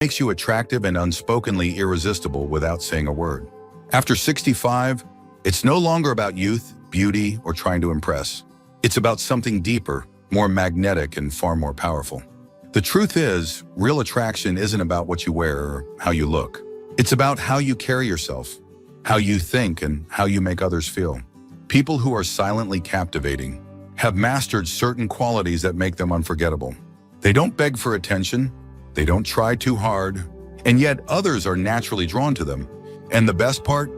makes you attractive and unspokenly irresistible without saying a word. After 65, it's no longer about youth, beauty, or trying to impress. It's about something deeper, more magnetic, and far more powerful. The truth is, real attraction isn't about what you wear or how you look. It's about how you carry yourself, how you think, and how you make others feel. People who are silently captivating have mastered certain qualities that make them unforgettable. They don't beg for attention, they don't try too hard, and yet others are naturally drawn to them. And the best part?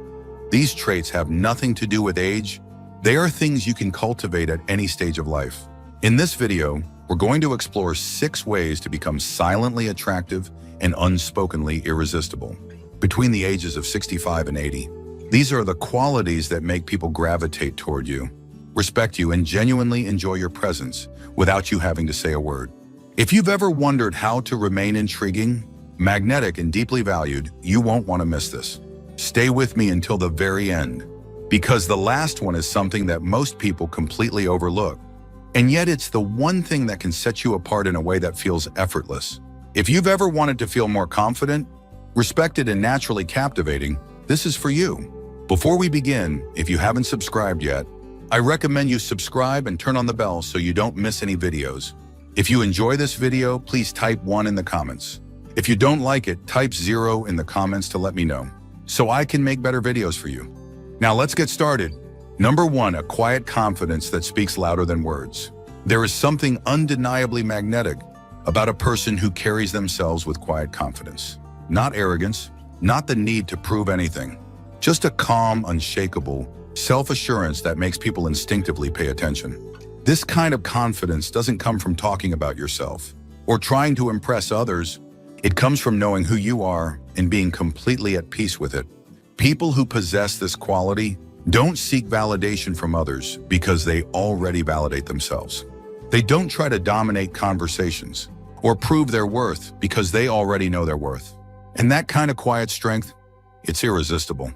These traits have nothing to do with age. They are things you can cultivate at any stage of life. In this video, we're going to explore 6 ways to become silently attractive and unspokenly irresistible between the ages of 65 and 80. These are the qualities that make people gravitate toward you, respect you, and genuinely enjoy your presence without you having to say a word. If you've ever wondered how to remain intriguing, magnetic, and deeply valued, you won't want to miss this. Stay with me until the very end, because the last one is something that most people completely overlook. And yet it's the one thing that can set you apart in a way that feels effortless. If you've ever wanted to feel more confident, respected, and naturally captivating, this is for you. Before we begin, if you haven't subscribed yet, I recommend you subscribe and turn on the bell so you don't miss any videos. If you enjoy this video, please type 1 in the comments. If you don't like it, type 0 in the comments to let me know, so I can make better videos for you. Now let's get started. Number 1, a quiet confidence that speaks louder than words. There is something undeniably magnetic about a person who carries themselves with quiet confidence. Not arrogance, not the need to prove anything. Just a calm, unshakable self-assurance that makes people instinctively pay attention. This kind of confidence doesn't come from talking about yourself or trying to impress others. It comes from knowing who you are and being completely at peace with it. People who possess this quality don't seek validation from others because they already validate themselves. They don't try to dominate conversations or prove their worth because they already know their worth. And that kind of quiet strength, it's irresistible.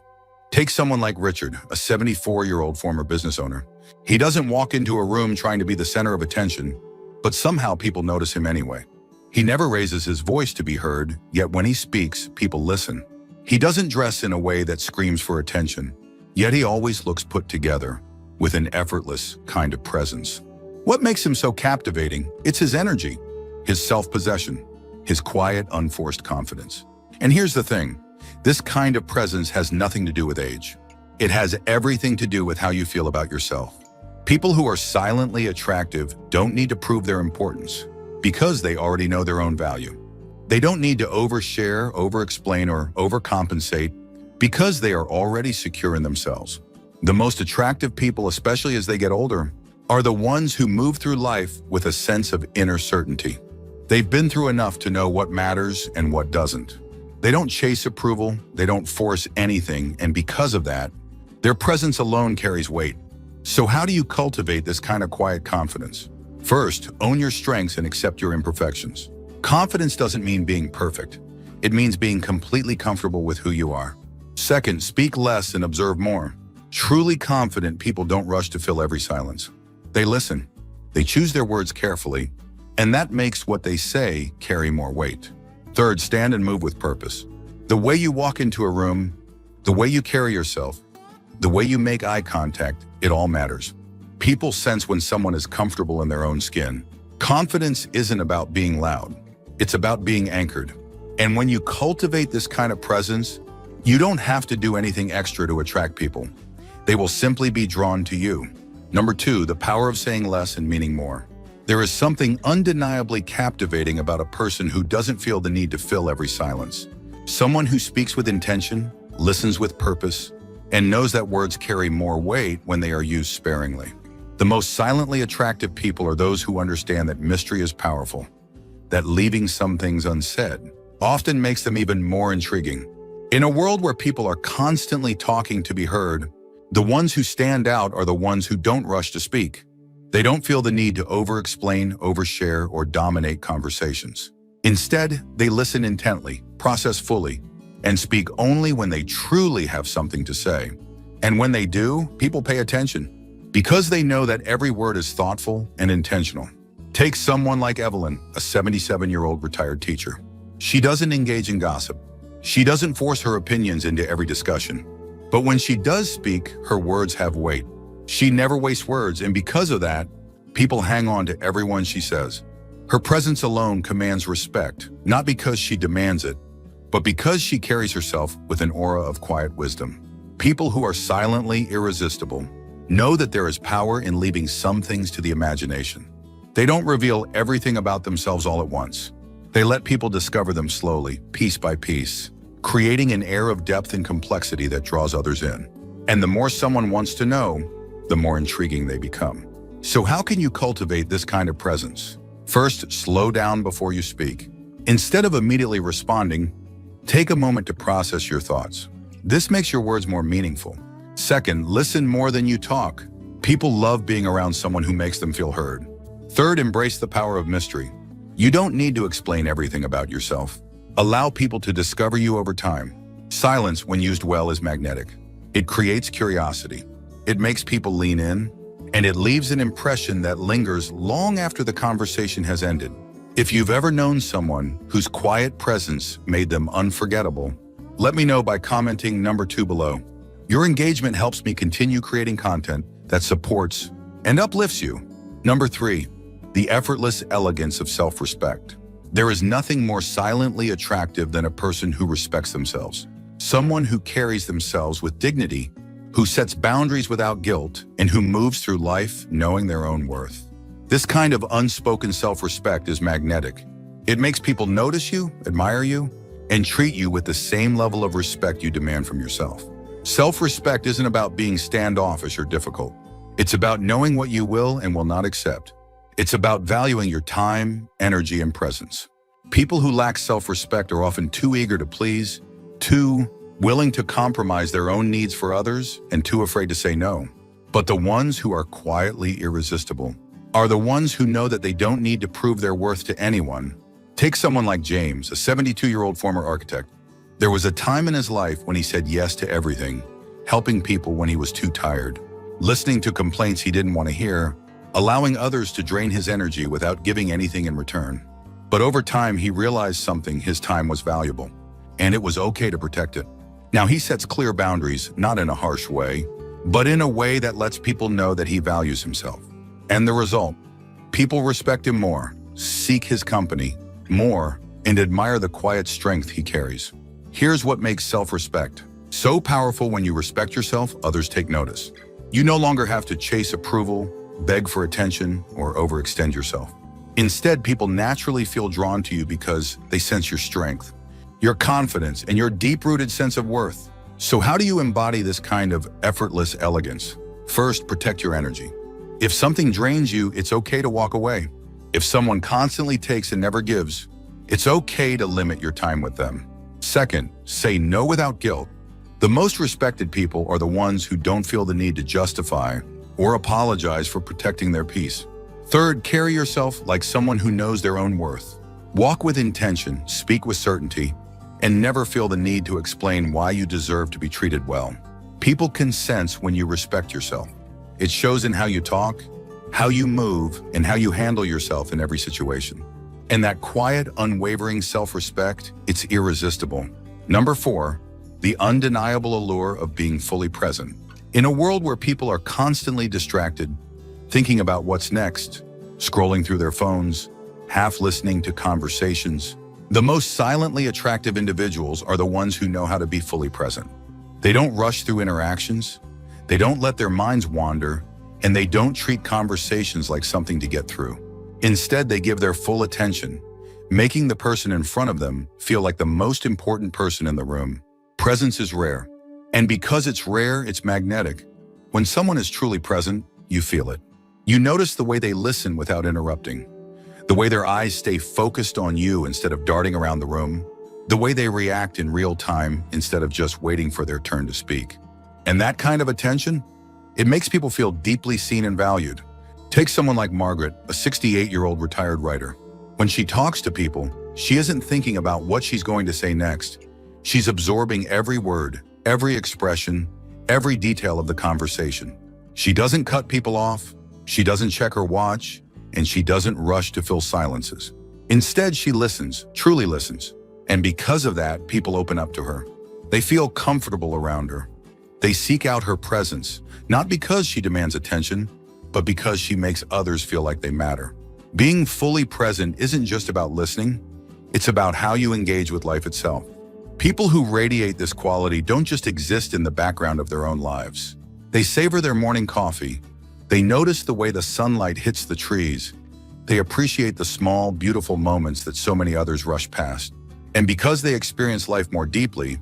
Take someone like Richard, a 74-year-old former business owner. He doesn't walk into a room trying to be the center of attention, but somehow people notice him anyway. He never raises his voice to be heard, yet when he speaks, people listen. He doesn't dress in a way that screams for attention, yet he always looks put together, with an effortless kind of presence. What makes him so captivating? It's his energy, his self-possession, his quiet, unforced confidence. And here's the thing, this kind of presence has nothing to do with age. It has everything to do with how you feel about yourself. People who are silently attractive don't need to prove their importance because they already know their own value. They don't need to overshare, over-explain, or overcompensate because they are already secure in themselves. The most attractive people, especially as they get older, are the ones who move through life with a sense of inner certainty. They've been through enough to know what matters and what doesn't. They don't chase approval, they don't force anything, and because of that, their presence alone carries weight. So how do you cultivate this kind of quiet confidence? First, own your strengths and accept your imperfections. Confidence doesn't mean being perfect. It means being completely comfortable with who you are. Second, speak less and observe more. Truly confident people don't rush to fill every silence. They listen. They choose their words carefully, and that makes what they say carry more weight. Third, stand and move with purpose. The way you walk into a room, the way you carry yourself, the way you make eye contact, it all matters. People sense when someone is comfortable in their own skin. Confidence isn't about being loud. It's about being anchored. And when you cultivate this kind of presence, you don't have to do anything extra to attract people. They will simply be drawn to you. Number 2, the power of saying less and meaning more. There is something undeniably captivating about a person who doesn't feel the need to fill every silence. Someone who speaks with intention, listens with purpose, and knows that words carry more weight when they are used sparingly. The most silently attractive people are those who understand that mystery is powerful, that leaving some things unsaid often makes them even more intriguing. In a world where people are constantly talking to be heard, the ones who stand out are the ones who don't rush to speak. They don't feel the need to over-explain, overshare, or dominate conversations. Instead, they listen intently, process fully, and speak only when they truly have something to say. And when they do, people pay attention because they know that every word is thoughtful and intentional. Take someone like Evelyn, a 77-year-old retired teacher. She doesn't engage in gossip. She doesn't force her opinions into every discussion. But when she does speak, her words have weight. She never wastes words, and because of that, people hang on to everyone she says. Her presence alone commands respect, not because she demands it, but because she carries herself with an aura of quiet wisdom. People who are silently irresistible know that there is power in leaving some things to the imagination. They don't reveal everything about themselves all at once. They let people discover them slowly, piece by piece, creating an air of depth and complexity that draws others in. And the more someone wants to know, the more intriguing they become. So how can you cultivate this kind of presence? First, slow down before you speak. Instead of immediately responding, take a moment to process your thoughts. This makes your words more meaningful. Second, listen more than you talk. People love being around someone who makes them feel heard. Third, embrace the power of mystery. You don't need to explain everything about yourself. Allow people to discover you over time. Silence, when used well, is magnetic. It creates curiosity. It makes people lean in, and it leaves an impression that lingers long after the conversation has ended. If you've ever known someone whose quiet presence made them unforgettable, let me know by commenting number 2 below. Your engagement helps me continue creating content that supports and uplifts you. Number 3, the effortless elegance of self-respect. There is nothing more silently attractive than a person who respects themselves. Someone who carries themselves with dignity, who sets boundaries without guilt, and who moves through life knowing their own worth. This kind of unspoken self-respect is magnetic. It makes people notice you, admire you, and treat you with the same level of respect you demand from yourself. Self-respect isn't about being standoffish or difficult. It's about knowing what you will and will not accept. It's about valuing your time, energy, and presence. People who lack self-respect are often too eager to please, too willing to compromise their own needs for others, and too afraid to say no. But the ones who are quietly irresistible are the ones who know that they don't need to prove their worth to anyone. Take someone like James, a 72-year-old former architect. There was a time in his life when he said yes to everything, helping people when he was too tired, listening to complaints he didn't want to hear, allowing others to drain his energy without giving anything in return. But over time, he realized something: his time was valuable, and it was okay to protect it. Now he sets clear boundaries, not in a harsh way, but in a way that lets people know that he values himself. And the result? People respect him more, seek his company more, and admire the quiet strength he carries. Here's what makes self-respect so powerful: when you respect yourself, others take notice. You no longer have to chase approval, beg for attention, or overextend yourself. Instead, people naturally feel drawn to you because they sense your strength, your confidence, and your deep-rooted sense of worth. So how do you embody this kind of effortless elegance? First, protect your energy. If something drains you, it's okay to walk away. If someone constantly takes and never gives, it's okay to limit your time with them. Second, say no without guilt. The most respected people are the ones who don't feel the need to justify or apologize for protecting their peace. Third, carry yourself like someone who knows their own worth. Walk with intention, speak with certainty, and never feel the need to explain why you deserve to be treated well. People can sense when you respect yourself. It shows in how you talk, how you move, and how you handle yourself in every situation. And that quiet, unwavering self-respect, it's irresistible. Number 4, the undeniable allure of being fully present. In a world where people are constantly distracted, thinking about what's next, scrolling through their phones, half listening to conversations, the most silently attractive individuals are the ones who know how to be fully present. They don't rush through interactions, they don't let their minds wander, and they don't treat conversations like something to get through. Instead, they give their full attention, making the person in front of them feel like the most important person in the room. Presence is rare, and because it's rare, it's magnetic. When someone is truly present, you feel it. You notice the way they listen without interrupting, the way their eyes stay focused on you instead of darting around the room, the way they react in real time instead of just waiting for their turn to speak. And that kind of attention, it makes people feel deeply seen and valued. Take someone like Margaret, a 68-year-old retired writer. When she talks to people, she isn't thinking about what she's going to say next. She's absorbing every word, every expression, every detail of the conversation. She doesn't cut people off, she doesn't check her watch, and she doesn't rush to fill silences. Instead, she listens, truly listens. And because of that, people open up to her. They feel comfortable around her. They seek out her presence, not because she demands attention, but because she makes others feel like they matter. Being fully present isn't just about listening, it's about how you engage with life itself. People who radiate this quality don't just exist in the background of their own lives. They savor their morning coffee. They notice the way the sunlight hits the trees. They appreciate the small, beautiful moments that so many others rush past. And because they experience life more deeply,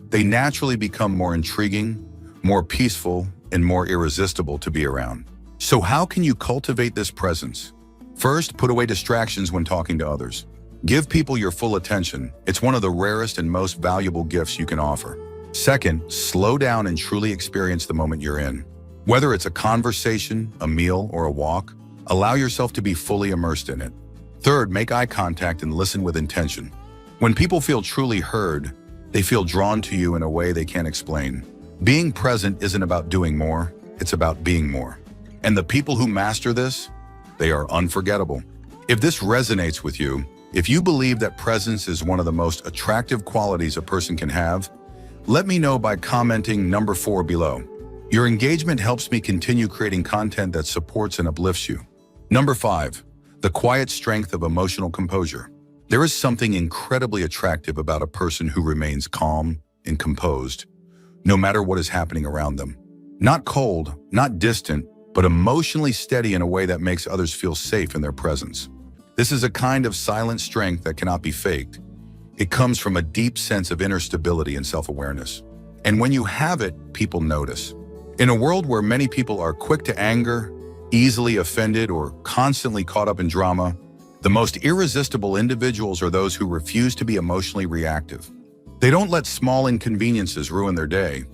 they naturally become more intriguing, more peaceful, and more irresistible to be around. So how can you cultivate this presence? First, put away distractions when talking to others. Give people your full attention. It's one of the rarest and most valuable gifts you can offer. Second, slow down and truly experience the moment you're in. Whether it's a conversation, a meal, or a walk, allow yourself to be fully immersed in it. Third, make eye contact and listen with intention. When people feel truly heard, they feel drawn to you in a way they can't explain. Being present isn't about doing more, it's about being more. And the people who master this, they are unforgettable. If this resonates with you, if you believe that presence is one of the most attractive qualities a person can have, let me know by commenting number 4 below. Your engagement helps me continue creating content that supports and uplifts you. Number 5, the quiet strength of emotional composure. There is something incredibly attractive about a person who remains calm and composed, no matter what is happening around them. Not cold, not distant, but emotionally steady in a way that makes others feel safe in their presence. This is a kind of silent strength that cannot be faked. It comes from a deep sense of inner stability and self-awareness. And when you have it, people notice. In a world where many people are quick to anger, easily offended, or constantly caught up in drama, the most irresistible individuals are those who refuse to be emotionally reactive. They don't let small inconveniences ruin their day.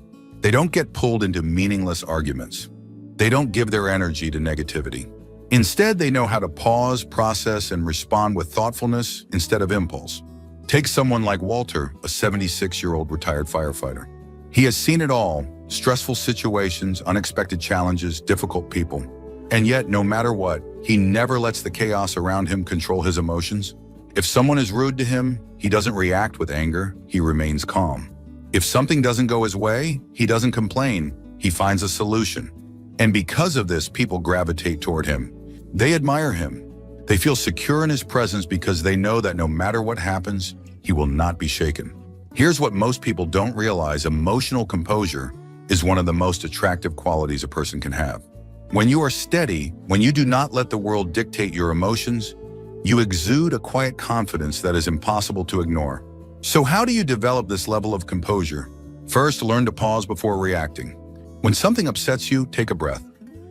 They don't get pulled into meaningless arguments. They don't give their energy to negativity. Instead, they know how to pause, process, and respond with thoughtfulness instead of impulse. Take someone like Walter, a 76-year-old retired firefighter. He has seen it all: stressful situations, unexpected challenges, difficult people. And yet, no matter what, he never lets the chaos around him control his emotions. If someone is rude to him, he doesn't react with anger, he remains calm. If something doesn't go his way, he doesn't complain, he finds a solution. And because of this, people gravitate toward him. They admire him. They feel secure in his presence because they know that no matter what happens, he will not be shaken. Here's what most people don't realize: emotional composure is one of the most attractive qualities a person can have. When you are steady, when you do not let the world dictate your emotions, you exude a quiet confidence that is impossible to ignore. So how do you develop this level of composure? First, learn to pause before reacting. When something upsets you, take a breath.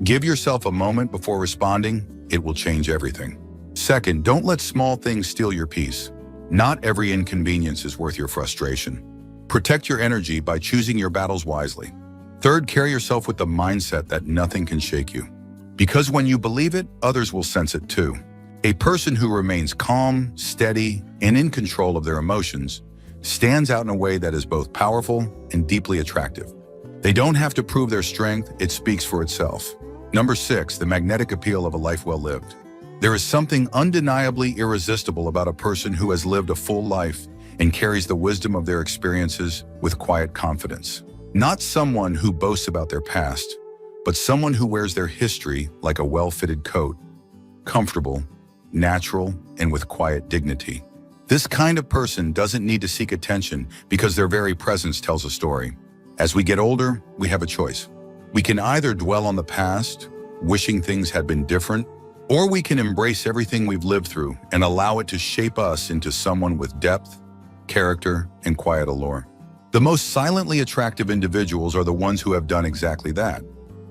Give yourself a moment before responding. It will change everything. Second, don't let small things steal your peace. Not every inconvenience is worth your frustration. Protect your energy by choosing your battles wisely. Third, carry yourself with the mindset that nothing can shake you. Because when you believe it, others will sense it too. A person who remains calm, steady, and in control of their emotions stands out in a way that is both powerful and deeply attractive. They don't have to prove their strength, it speaks for itself. Number 6, the magnetic appeal of a life well lived. There is something undeniably irresistible about a person who has lived a full life and carries the wisdom of their experiences with quiet confidence. Not someone who boasts about their past, but someone who wears their history like a well-fitted coat, comfortable, natural, and with quiet dignity. This kind of person doesn't need to seek attention because their very presence tells a story. As we get older, we have a choice. We can either dwell on the past, wishing things had been different, or we can embrace everything we've lived through and allow it to shape us into someone with depth, character, and quiet allure. The most silently attractive individuals are the ones who have done exactly that.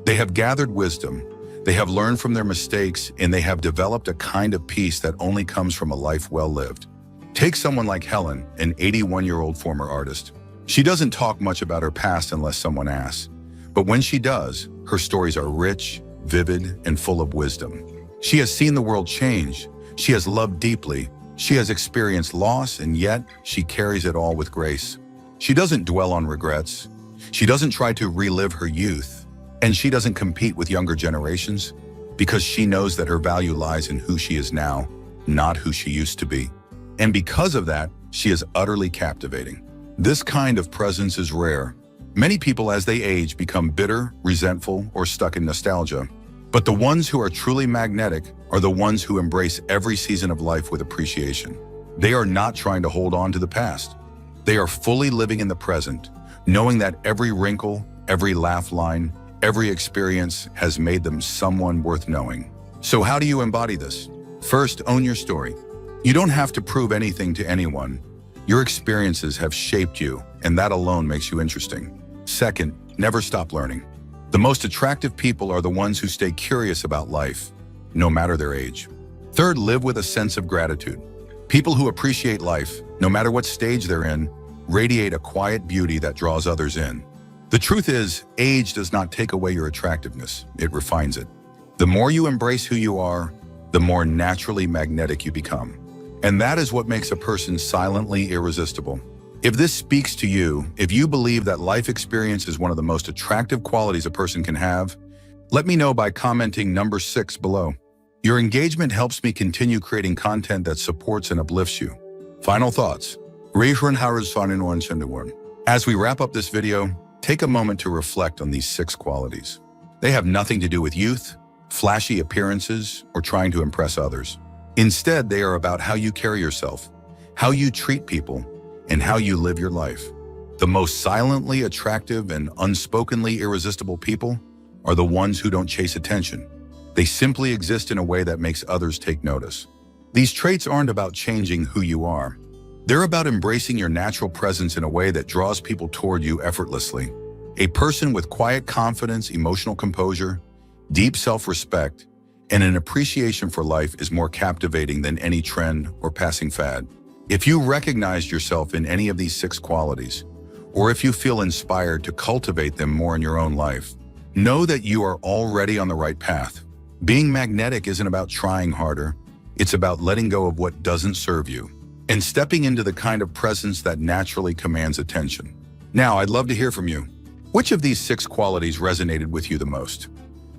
They have gathered wisdom, they have learned from their mistakes, and they have developed a kind of peace that only comes from a life well lived. Take someone like Helen, an 81-year-old former artist. She doesn't talk much about her past unless someone asks. But when she does, her stories are rich, vivid, and full of wisdom. She has seen the world change. She has loved deeply. She has experienced loss, and yet she carries it all with grace. She doesn't dwell on regrets. She doesn't try to relive her youth. And she doesn't compete with younger generations because she knows that her value lies in who she is now, not who she used to be. And because of that, she is utterly captivating. This kind of presence is rare. Many people as they age become bitter, resentful, or stuck in nostalgia. But the ones who are truly magnetic are the ones who embrace every season of life with appreciation. They are not trying to hold on to the past. They are fully living in the present, knowing that every wrinkle, every laugh line, every experience has made them someone worth knowing. So how do you embody this? First, own your story. You don't have to prove anything to anyone. Your experiences have shaped you, and that alone makes you interesting. Second, never stop learning. The most attractive people are the ones who stay curious about life, no matter their age. Third, live with a sense of gratitude. People who appreciate life, no matter what stage they're in, radiate a quiet beauty that draws others in. The truth is, age does not take away your attractiveness, it refines it. The more you embrace who you are, the more naturally magnetic you become. And that is what makes a person silently irresistible. If this speaks to you, if you believe that life experience is one of the most attractive qualities a person can have, let me know by commenting number 6 below. Your engagement helps me continue creating content that supports and uplifts you. Final thoughts. As we wrap up this video, take a moment to reflect on these 6 qualities. They have nothing to do with youth, flashy appearances, or trying to impress others. Instead, they are about how you carry yourself, how you treat people, and how you live your life. The most silently attractive and unspokenly irresistible people are the ones who don't chase attention. They simply exist in a way that makes others take notice. These traits aren't about changing who you are. They're about embracing your natural presence in a way that draws people toward you effortlessly. A person with quiet confidence, emotional composure, deep self-respect, and an appreciation for life is more captivating than any trend or passing fad. If you recognized yourself in any of these 6 qualities, or if you feel inspired to cultivate them more in your own life, know that you are already on the right path. Being magnetic isn't about trying harder, it's about letting go of what doesn't serve you and stepping into the kind of presence that naturally commands attention. Now, I'd love to hear from you. Which of these 6 qualities resonated with you the most?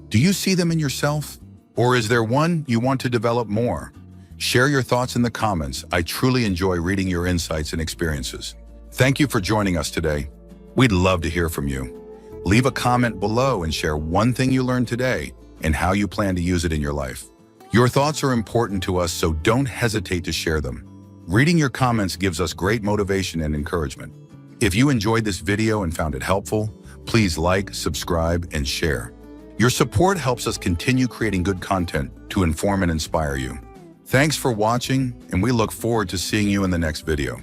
Do you see them in yourself? Or is there one you want to develop more? Share your thoughts in the comments. I truly enjoy reading your insights and experiences. Thank you for joining us today. We'd love to hear from you. Leave a comment below and share one thing you learned today and how you plan to use it in your life. Your thoughts are important to us, so don't hesitate to share them. Reading your comments gives us great motivation and encouragement. If you enjoyed this video and found it helpful, please like, subscribe, and share. Your support helps us continue creating good content to inform and inspire you. Thanks for watching, and we look forward to seeing you in the next video.